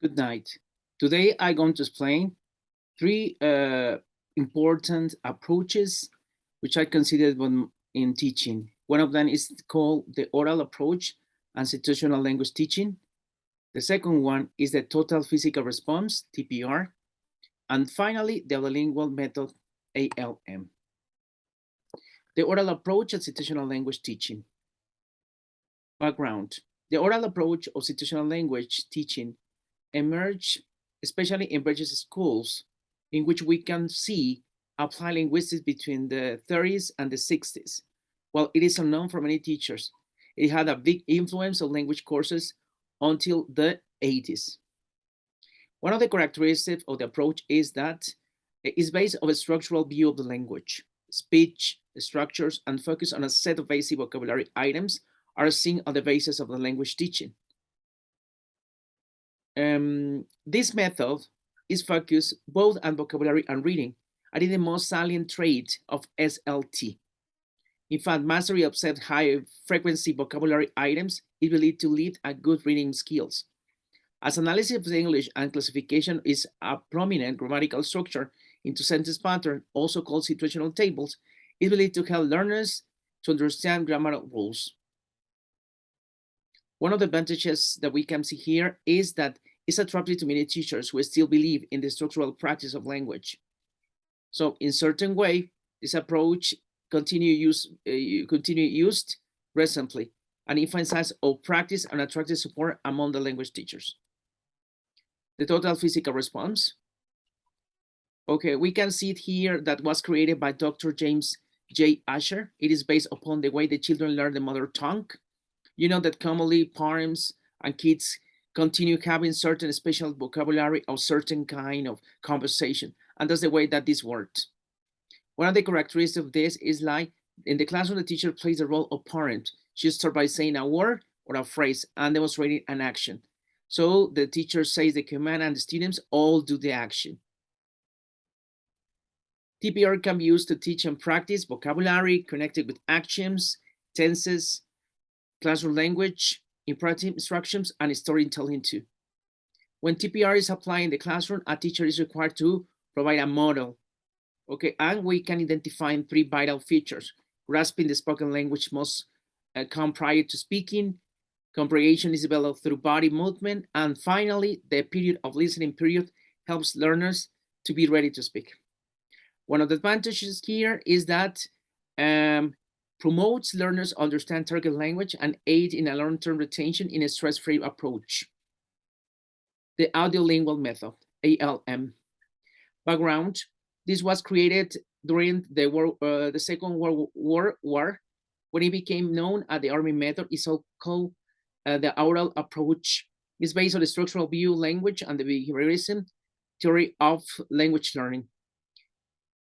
Good night. Today I'm going to explain three important approaches which I consider when in teaching. One of them is called the oral approach and situational language teaching. The second one is the total physical response, TPR. And finally, the audiolingual method, ALM. The oral approach and situational language teaching. Background. The oral approach of situational language teaching emerged especially in British schools, in which we can see applied linguistics between the 30s and the 60s. While it is unknown for many teachers, it had a big influence on language courses until the 80s. One of the characteristics of the approach is that it is based on a structural view of the language. Speech, structures, and focus on a set of basic vocabulary items are seen on the basis of the language teaching. This method is focused both on vocabulary and reading, and is the most salient trait of SLT. In fact, mastery of set high-frequency vocabulary items is believed to lead to good reading skills. As analysis of the English and classification is a prominent grammatical structure into sentence pattern, also called situational tables, is believed to help learners to understand grammatical rules. One of the advantages that we can see here is that it's attractive to many teachers who still believe in the structural practice of language. So in certain way, this approach continue used recently and emphasizes of practice and attractive support among the language teachers. The total physical response. Okay, we can see it here that was created by Dr. James J. Asher. It is based upon the way the children learn the mother tongue. You know that commonly parents and kids continue having certain special vocabulary or certain kind of conversation. And that's the way that this works. One of the characteristics of this is like in the classroom, the teacher plays the role of parent. She starts by saying a word or a phrase and demonstrating an action. So the teacher says the command and the students all do the action. TPR can be used to teach and practice vocabulary connected with actions, tenses, classroom language, imperative instructions, and storytelling too. When TPR is applied in the classroom, a teacher is required to provide a model. Okay, and we can identify three vital features. Grasping the spoken language must come prior to speaking. Comprehension is developed through body movement. And finally, the period of listening period helps learners to be ready to speak. One of the advantages here is that promotes learners understand target language and aid in a long-term retention in a stress-free approach. The audiolingual method, ALM. Background, this was created during the Second World War, when it became known as the Army method. It's so called the oral approach. It's based on the structural view language and the behaviorism theory of language learning.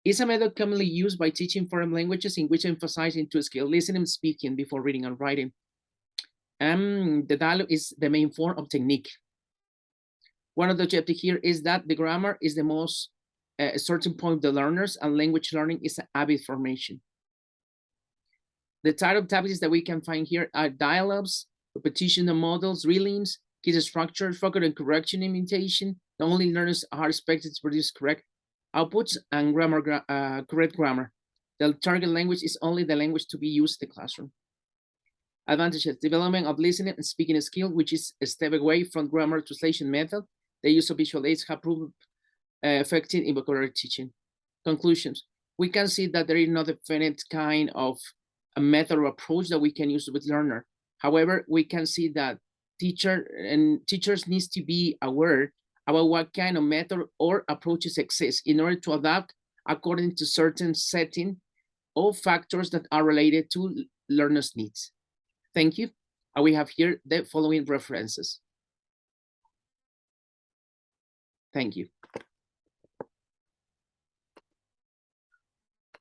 It's a method commonly used by teaching foreign languages in which emphasizing two skills, listening and speaking before reading and writing. The dialogue is the main form of technique. One of the objectives here is that the grammar is the most starting point of the learners, and language learning is a habit formation. The type of topics that we can find here are dialogues, repetition of models, realims, key structure, focus and correction imitation. Not only learners are expected to produce correct outputs and correct grammar. The target language is only the language to be used in the classroom. Advantages: development of listening and speaking skill, which is a step away from grammar translation method. The use of visual aids have proved effective in vocabulary teaching. Conclusions: we can see that there is not a definite kind of a method or approach that we can use with learner. However, we can see that teachers needs to be aware about what kind of method or approaches exist in order to adapt according to certain setting or factors that are related to learners' needs. Thank you. And we have here the following references. Thank you.